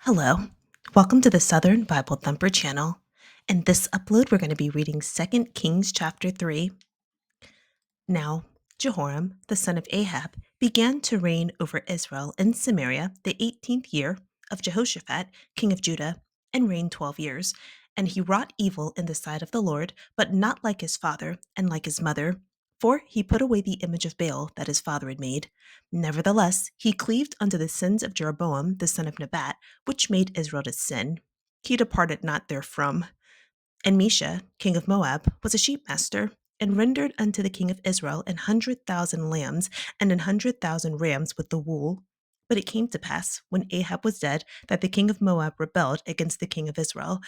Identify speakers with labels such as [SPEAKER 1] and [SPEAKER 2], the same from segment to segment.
[SPEAKER 1] Hello, welcome to the Southern Bible Thumper channel. In this upload, we're going to be reading 2 Kings chapter 3. Now, Jehoram, the son of Ahab, began to reign over Israel in Samaria the 18th year of Jehoshaphat, king of Judah, and reigned 12 years. And he wrought evil in the sight of the Lord, but not like his father and like his mother, for he put away the image of Baal that his father had made. Nevertheless, he cleaved unto the sins of Jeroboam the son of Nebat, which made Israel to sin. He departed not therefrom. And Mesha, king of Moab, was a sheepmaster, and rendered unto the king of Israel 100,000 lambs and 100,000 rams with the wool. But it came to pass, when Ahab was dead, that the king of Moab rebelled against the king of Israel.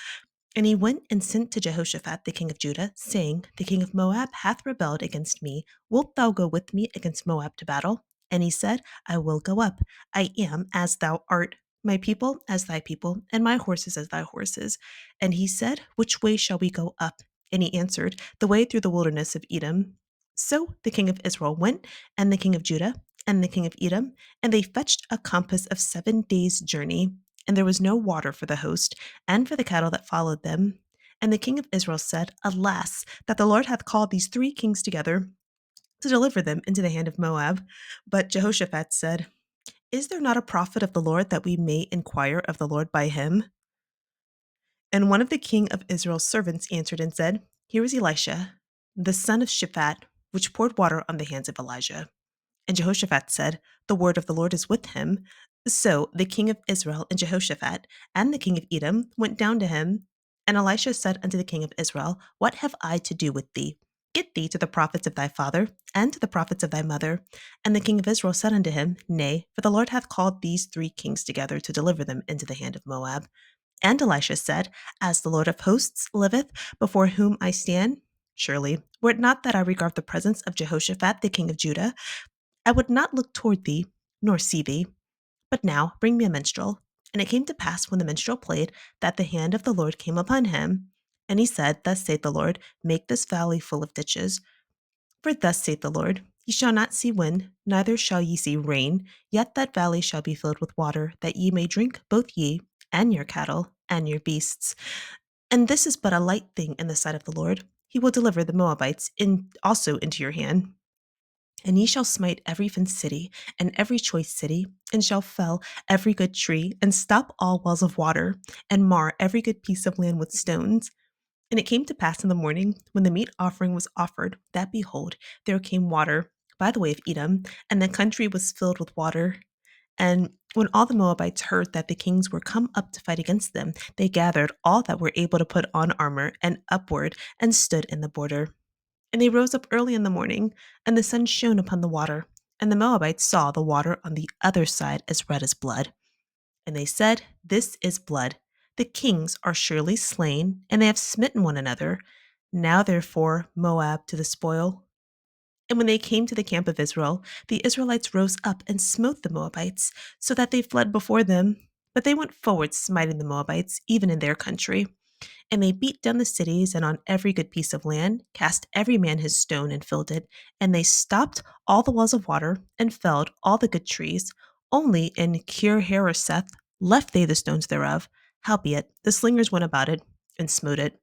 [SPEAKER 1] And he went and sent to Jehoshaphat the king of Judah, saying, The king of Moab hath rebelled against me. Wilt thou go with me against Moab to battle? And he said, I will go up. I am as thou art, my people as thy people, and my horses as thy horses. And he said, Which way shall we go up? And he answered, The way through the wilderness of Edom. So the king of Israel went, and the king of Judah, and the king of Edom, and they fetched a compass of 7 days' journey. And there was no water for the host, and for the cattle that followed them. And the king of Israel said, Alas, that the Lord hath called these 3 kings together to deliver them into the hand of Moab. But Jehoshaphat said, Is there not a prophet of the Lord that we may inquire of the Lord by him? And one of the king of Israel's servants answered and said, Here is Elisha, the son of Shaphat, which poured water on the hands of Elijah. And Jehoshaphat said, The word of the Lord is with him. So the king of Israel and Jehoshaphat and the king of Edom went down to him. And Elisha said unto the king of Israel, What have I to do with thee? Get thee to the prophets of thy father and to the prophets of thy mother. And the king of Israel said unto him, Nay, for the Lord hath called these 3 kings together to deliver them into the hand of Moab. And Elisha said, As the Lord of hosts liveth, before whom I stand, surely, were it not that I regard the presence of Jehoshaphat the king of Judah, I would not look toward thee, nor see thee. But now bring me a minstrel. And it came to pass, when the minstrel played, that the hand of the Lord came upon him. And he said, Thus saith the Lord, Make this valley full of ditches. For thus saith the Lord, Ye shall not see wind, neither shall ye see rain, yet that valley shall be filled with water, that ye may drink, both ye, and your cattle, and your beasts. And this is but a light thing in the sight of the Lord. He will deliver the Moabites also into your hand. And ye shall smite every fenced city, and every choice city, and shall fell every good tree, and stop all wells of water, and mar every good piece of land with stones. And it came to pass in the morning, when the meat offering was offered, that behold, there came water by the way of Edom, and the country was filled with water. And when all the Moabites heard that the kings were come up to fight against them, they gathered all that were able to put on armor, and upward, and stood in the border. And they rose up early in the morning, and the sun shone upon the water. And the Moabites saw the water on the other side as red as blood. And they said, This is blood. The kings are surely slain, and they have smitten one another. Now therefore, Moab to the spoil. And when they came to the camp of Israel, the Israelites rose up and smote the Moabites, so that they fled before them. But they went forward, smiting the Moabites, even in their country. And they beat down the cities, and on every good piece of land cast every man his stone and filled it. And they stopped all the wells of water, and felled all the good trees. Only in Kir-hareseth left they the stones thereof. Howbeit the slingers went about it, and smote it.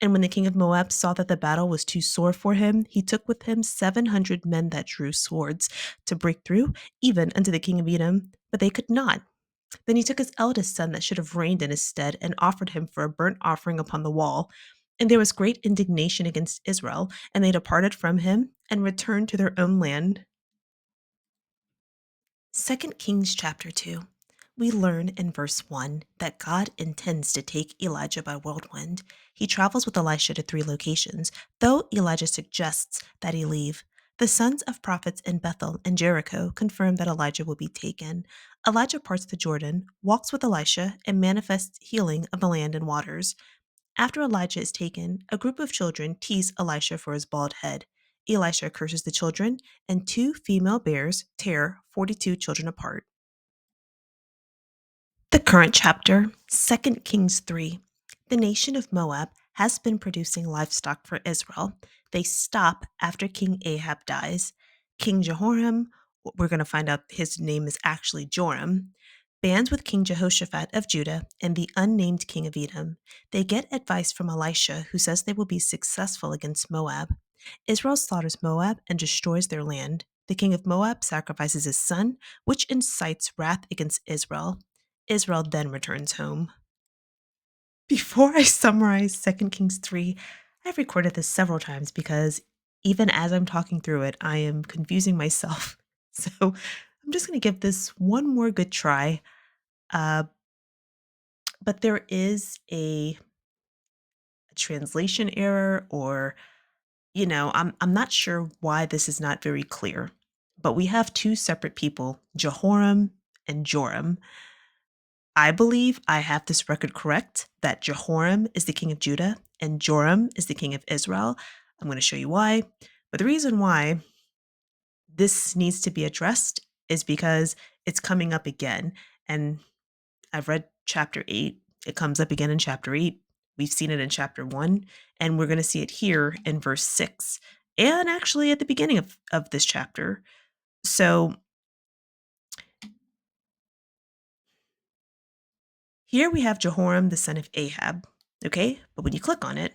[SPEAKER 1] And when the king of Moab saw that the battle was too sore for him, he took with him 700 men that drew swords, to break through, even unto the king of Edom, but they could not. Then he took his eldest son that should have reigned in his stead, and offered him for a burnt offering upon the wall. And there was great indignation against Israel, and they departed from him, and returned to their own land. 2 Kings chapter 2. We learn in verse 1 that God intends to take Elijah by whirlwind. He travels with Elisha to 3 locations, though Elijah suggests that he leave. The sons of prophets in Bethel and Jericho confirm that Elijah will be taken. Elijah parts the Jordan, walks with Elisha, and manifests healing of the land and waters. After Elijah is taken, a group of children tease Elisha for his bald head. Elisha curses the children, and 2 female bears tear 42 children apart. The current chapter, 2 Kings 3. The nation of Moab has been producing livestock for Israel. They stop after King Ahab dies. King Jehoram, we're going to find out his name is actually Joram, Bands with King Jehoshaphat of Judah and the unnamed king of Edom. They get advice from Elisha, who says they will be successful against Moab. Israel slaughters Moab and destroys their land. The king of Moab sacrifices his son, which incites wrath against Israel. Israel then returns home. Before I summarize 2 Kings 3, I've recorded this several times because even as I'm talking through it, I am confusing myself. So I'm just going to give this one more good try. Uh, but there is a translation error, or I'm not sure why this is not very clear. But we have two separate people, Jehoram and Joram. I believe I have this record correct, that Jehoram is the king of Judah and Joram is the king of Israel. I'm going to show you why. But the reason why this needs to be addressed is because it's coming up again. And I've read chapter 8. It comes up again in chapter 8. We've seen it in chapter 1, and we're going to see it here in verse 6, and actually at the beginning of this chapter. So here we have Jehoram, the son of Ahab. Okay, but when you click on it,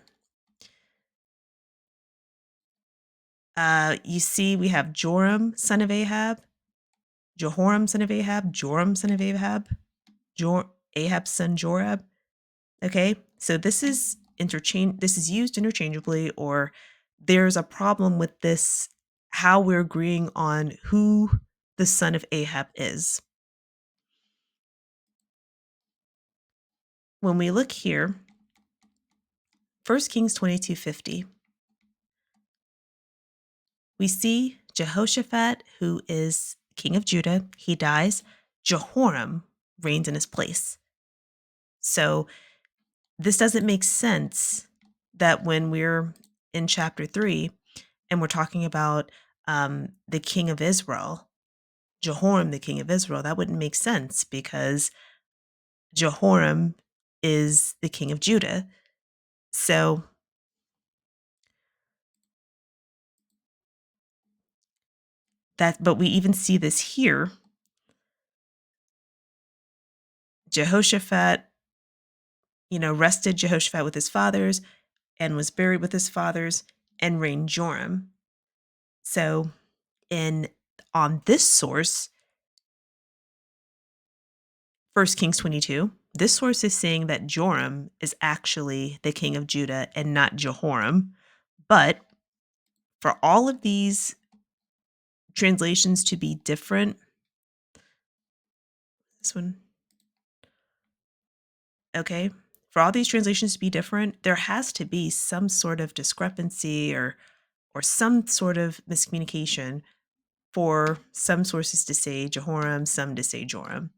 [SPEAKER 1] you see we have Joram, son of Ahab, Jehoram, son of Ahab, Joram, son of Ahab, Ahab's son Joram. Okay, so this is This is used interchangeably, or there's a problem with this, how we're agreeing on who the son of Ahab is. When we look here, 1 Kings 22:50, we see Jehoshaphat, who is king of Judah, he dies. Jehoram reigns in his place. So this doesn't make sense that when we're in chapter 3 and we're talking about the king of Israel, Jehoram, the king of Israel, that wouldn't make sense because Jehoram is the king of Judah. So but we even see this here. Jehoshaphat, rested Jehoshaphat with his fathers and was buried with his fathers and reigned Joram. So on this source, 1 Kings 22, this source is saying that Joram is actually the king of Judah and not Jehoram. But for all of these translations to be different, this one, okay, for all these translations to be different, there has to be some sort of discrepancy or some sort of miscommunication for some sources to say Jehoram, some to say Joram.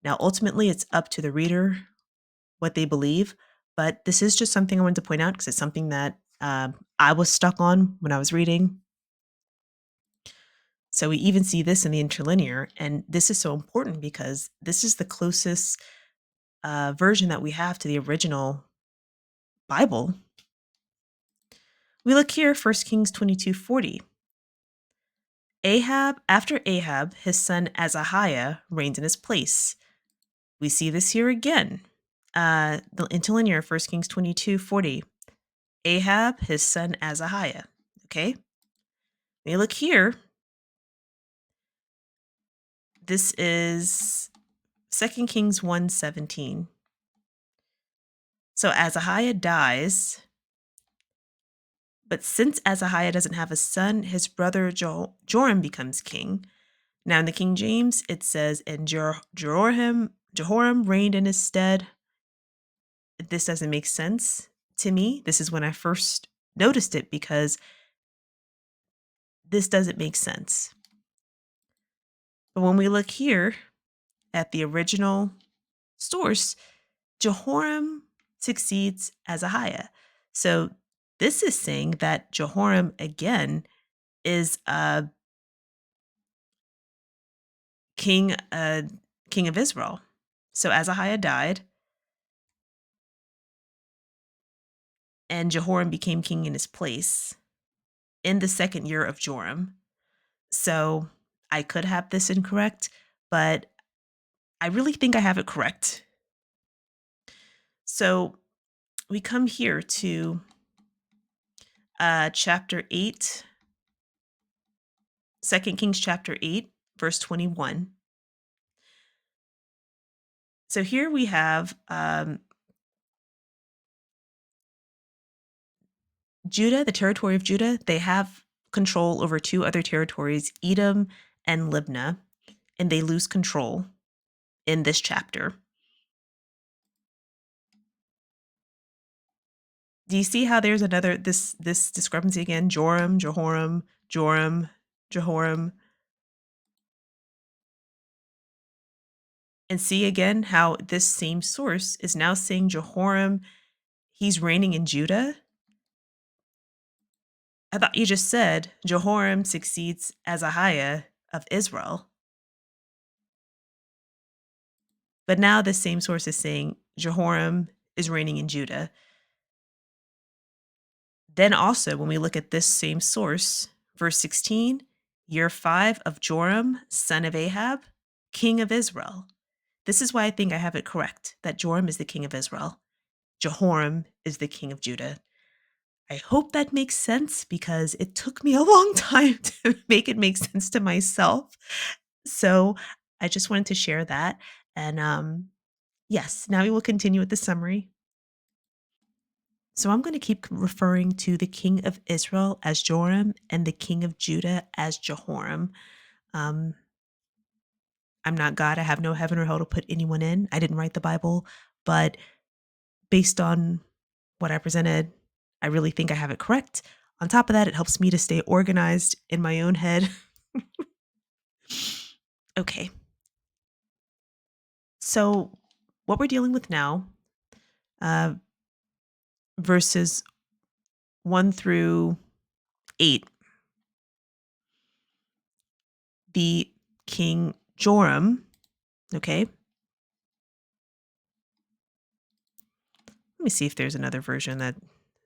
[SPEAKER 1] Now, ultimately, it's up to the reader what they believe, but this is just something I wanted to point out because it's something that I was stuck on when I was reading. So we even see this in the interlinear, and this is so important because this is the closest version that we have to the original Bible. We look here, 1 Kings 22:40. After Ahab, his son Azahiah reigns in his place. We see this here again. The interlinear, 1 Kings 22:40. Ahab, his son Azahiah. Okay? When you look here, this is 2 Kings 1:17. So Azahiah dies, but since Azahiah doesn't have a son, his brother Joram becomes king. Now in the King James, it says, and Jehoram reigned in his stead. This doesn't make sense to me. This is when I first noticed it because this doesn't make sense. But when we look here at the original source, Jehoram succeeds Azahiah. So this is saying that Jehoram again is a king of Israel. So Azahiah died and Jehoram became king in his place in the second year of Joram. So I could have this incorrect, but I really think I have it correct. So we come here to chapter 8, 2 Kings chapter 8, verse 21. So here we have Judah, the territory of Judah. They have control over two other territories, Edom and Libnah, and they lose control in this chapter. Do you see how there's another this discrepancy again? Joram, Jehoram, Joram, Jehoram. And see again how this same source is now saying Jehoram, he's reigning in Judah. I thought you just said Jehoram succeeds Ahaziah of Israel. But now the same source is saying Jehoram is reigning in Judah. Then also, when we look at this same source, verse 16, year 5 of Joram, son of Ahab, king of Israel. This is why I think I have it correct, that Joram is the king of Israel. Jehoram is the king of Judah. I hope that makes sense because it took me a long time to make it make sense to myself. So I just wanted to share that. And yes, now we will continue with the summary. So I'm going to keep referring to the king of Israel as Joram and the king of Judah as Jehoram. Um, I'm not God. I have no heaven or hell to put anyone in. I didn't write the Bible, but based on what I presented, I really think I have it correct. On top of that, it helps me to stay organized in my own head. Okay. So, what we're dealing with now, uh, verses 1 through 8, the King Joram, okay? Let me see if there's another version that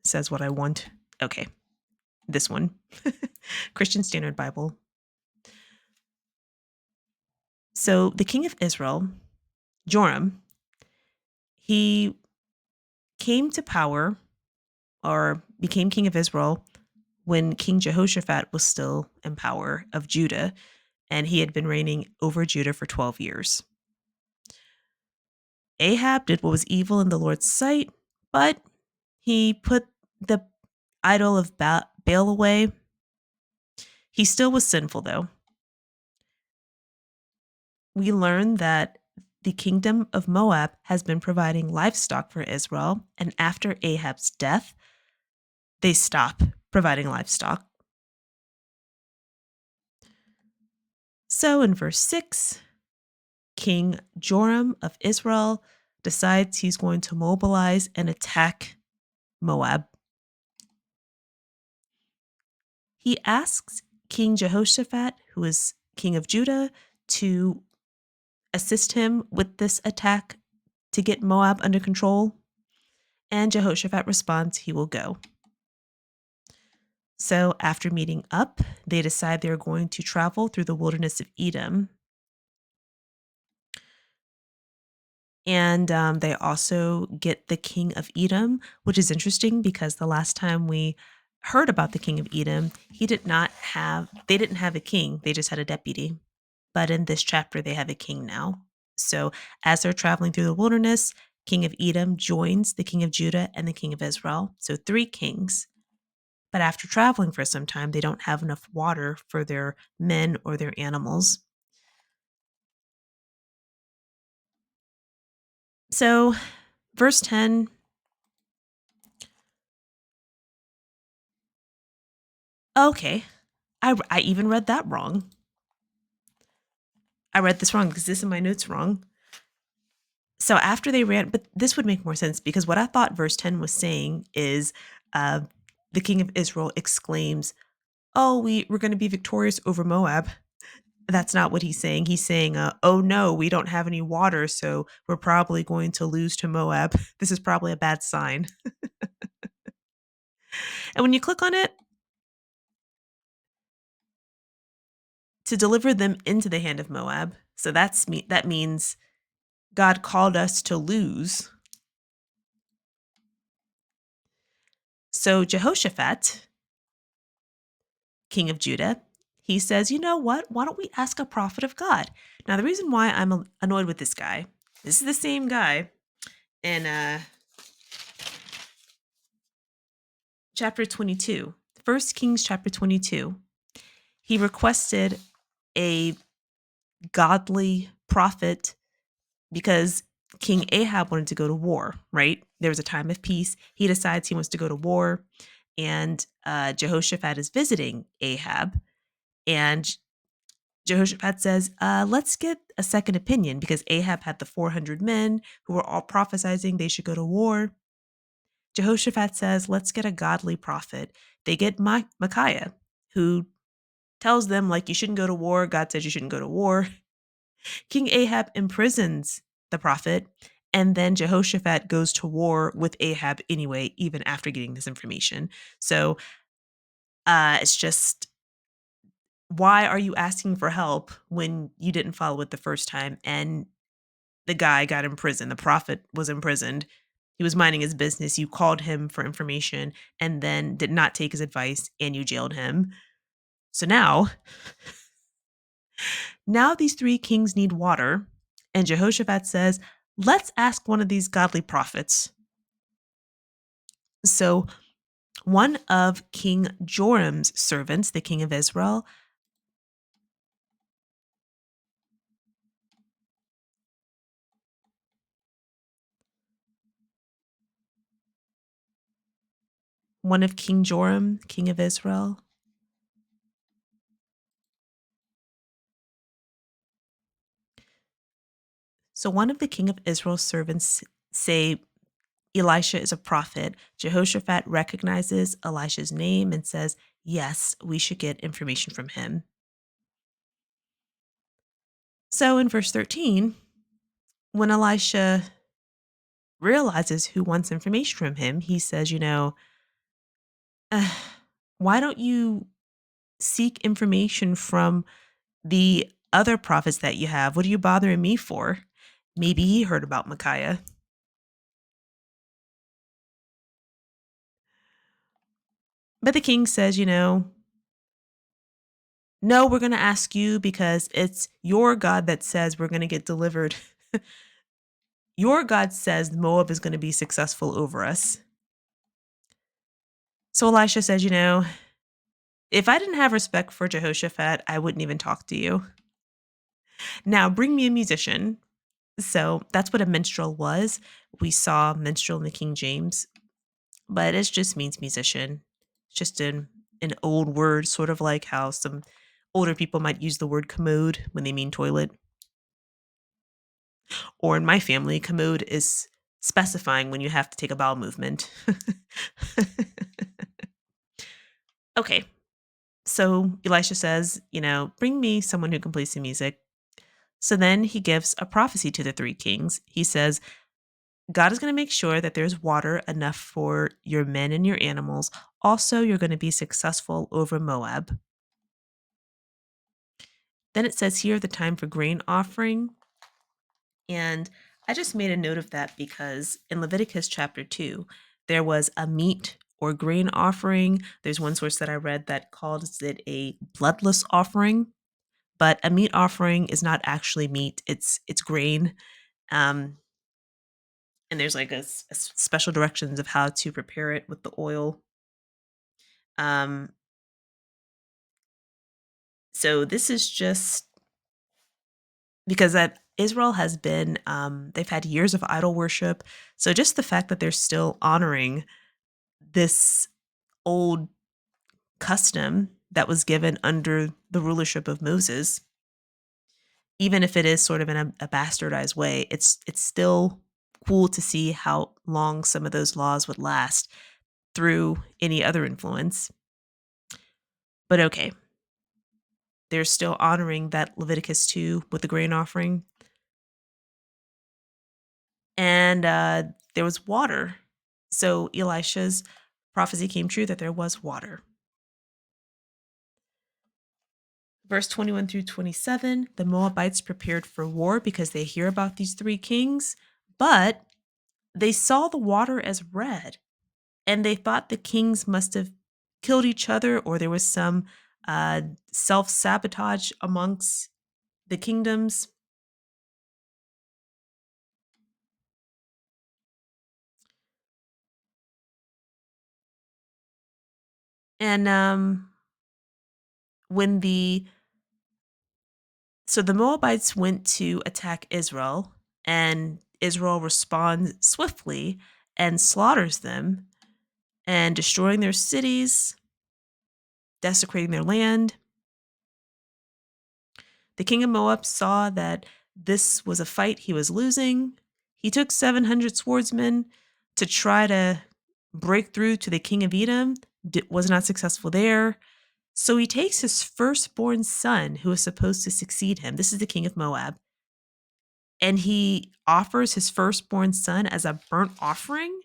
[SPEAKER 1] says what I want. Okay, this one Christian Standard Bible. So, the king of Israel, Joram, he came to power or became king of Israel when King Jehoshaphat was still in power of Judah, and he had been reigning over Judah for 12 years. Ahab did what was evil in the Lord's sight, but he put the idol of Baal away. He still was sinful, though. We learn that the kingdom of Moab has been providing livestock for Israel, and after Ahab's death, they stop providing livestock. So in verse 6, King Joram of Israel decides he's going to mobilize and attack Moab. He asks King Jehoshaphat, who is king of Judah, to assist him with this attack to get Moab under control. And Jehoshaphat responds he will go. So after meeting up, they decide they're going to travel through the wilderness of Edom. And they also get the king of Edom, which is interesting because the last time we heard about the king of Edom, they didn't have a king, they just had a deputy. But in this chapter, they have a king now. So as they're traveling through the wilderness, King of Edom joins the king of Judah and the king of Israel. So 3 kings. But after traveling for some time, they don't have enough water for their men or their animals. So, verse 10, okay, I even read that wrong. I read this wrong because this in my notes wrong. So after they ran, but this would make more sense because what I thought verse 10 was saying is the king of Israel exclaims, oh, we're going to be victorious over Moab. That's not what he's saying. He's saying, oh no, we don't have any water, so we're probably going to lose to Moab. This is probably a bad sign. And when you click on it, to deliver them into the hand of Moab, so that means God called us to lose. So Jehoshaphat, king of Judah, he says, you know what? Why don't we ask a prophet of God? Now, the reason why I'm annoyed with this guy, this is the same guy in chapter 22, 1 Kings chapter 22. He requested a godly prophet because King Ahab wanted to go to war, right? There was a time of peace. He decides he wants to go to war, and Jehoshaphat is visiting Ahab. And Jehoshaphat says, let's get a second opinion because Ahab had the 400 men who were all prophesying they should go to war. Jehoshaphat says, let's get a godly prophet. They get Micaiah, who tells them, like, you shouldn't go to war. God says you shouldn't go to war. King Ahab imprisons the prophet, and then Jehoshaphat goes to war with Ahab anyway, even after getting this information. So it's just, why are you asking for help when you didn't follow it the first time? And the guy got imprisoned. The prophet was imprisoned. He was minding his business. You called him for information and then did not take his advice and you jailed him. So now these three kings need water. And Jehoshaphat says, let's ask one of these godly prophets. So one of King Joram's servants, the king of Israel, one of King Joram, king of Israel. So one of the king of Israel's servants say Elisha is a prophet. Jehoshaphat recognizes Elisha's name and says, yes, we should get information from him. So in verse 13, when Elisha realizes who wants information from him, he says, why don't you seek information from the other prophets that you have? What are you bothering me for? Maybe he heard about Micaiah. But the king says, no, we're going to ask you because it's your God that says we're going to get delivered. Your God says Moab is going to be successful over us. So Elisha says, if I didn't have respect for Jehoshaphat, I wouldn't even talk to you. Now bring me a musician. So that's what a minstrel was. We saw minstrel in the King James, but it just means musician. It's just an old word, sort of like how some older people might use the word commode when they mean toilet. Or in my family, commode is specifying when you have to take a bowel movement. Okay, so Elisha says, bring me someone who can play some music. So then he gives a prophecy to the three kings. He says, God is going to make sure that there's water enough for your men and your animals. Also, you're going to be successful over Moab. Then it says here the time for grain offering. And I just made a note of that because in Leviticus chapter 2, there was a meat or grain offering. There's one source that I read that calls it a bloodless offering, but a meat offering is not actually meat. It's grain. And there's like a special directions of how to prepare it with the oil. Um, so this is just because Israel has been, they've had years of idol worship. So just the fact that they're still honoring this old custom that was given under the rulership of Moses, even if it is sort of in a bastardized way, it's still cool to see how long some of those laws would last through any other influence. But okay, they're still honoring that Leviticus 2 with the grain offering. And there was water. So Elisha's prophecy came true that there was water. Verse 21 through 27, the Moabites prepared for war because they hear about these three kings, but they saw the water as red and they thought the kings must have killed each other or there was some self sabotage amongst the kingdoms. And when the so the Moabites went to attack Israel, and Israel responds swiftly and slaughters them and destroying their cities, desecrating their land. The king of Moab saw that this was a fight he was losing. He took 700 swordsmen to try to break through to the king of Edom, was not successful there. So he takes his firstborn son, who is supposed to succeed him. This is the king of Moab. And he offers his firstborn son as a burnt offering.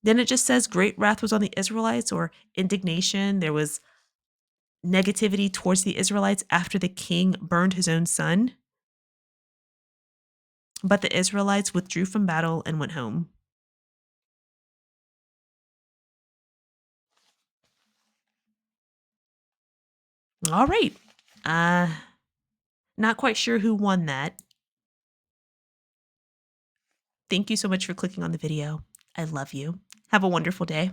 [SPEAKER 1] Then it just says great wrath was on the Israelites, or indignation. There was negativity towards the Israelites after the king burned his own son. But the Israelites withdrew from battle and went home. All right. Uh, Not quite sure who won that. Thank you so much for clicking on the video. I love you. Have a wonderful day.